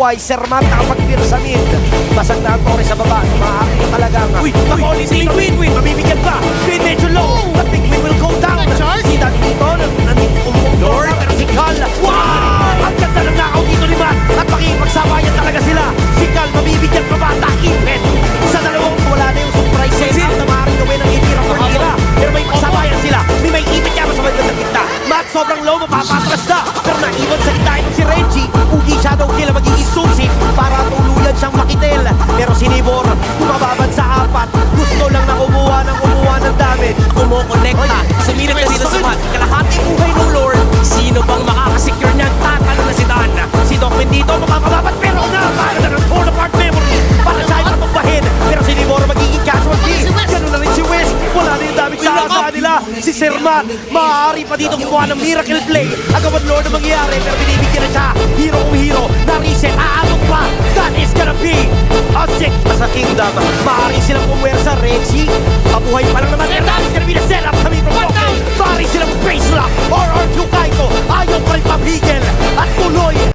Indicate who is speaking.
Speaker 1: Why, Sir Matt nakapag-clear sa mid. Basag na ang Torres sa baba. Makakita talaga nga.
Speaker 2: Uy,
Speaker 1: Makoli si Win-Win. Mabibigyan pa. Win medyo low. But Big Win will go down. Si Dan dito. Lord. Pero si Cal. Wow! Ang ganda ng nakaw dito ni Matt. At makikipagsabayan talaga sila. Si Cal mabibigyan pa ba? Takipin. Sa dalawang wala na yung surprise set up na maaaring gawin ng itira for tira. Pero may pagsabayan sila. May ipit niya sa mga ganda. Matt sobrang low. Mapapatras na. Pero naiwan sa kita si Reggie. Ugi shadow kill magiging susi para tuluyan siyang makitel. Pero si Nibor bumababad sa 4. Gusto lang na kumuha ng damage.
Speaker 2: Kumukonekta. Sumirit na dito sa mat. Kalahati buhay ng Lord. Sino bang makakasecure niyan? Tatalo na si Dan.
Speaker 1: Si Dokpin dito mapapababad pero na para na ng torn apart memory para sa iba pagbahin. Pero si Nibor magiging casualty. Ganun na rin si West. Wala na yung damage sa asahan nila. Si Sermat maaari pa dito kumuha ng miracle play. Agawad Lord na mangyayari pero binibigyan na siya. Hero kung hero na reset. Aabot pa. That is gonna be a 6 sa Kingdom.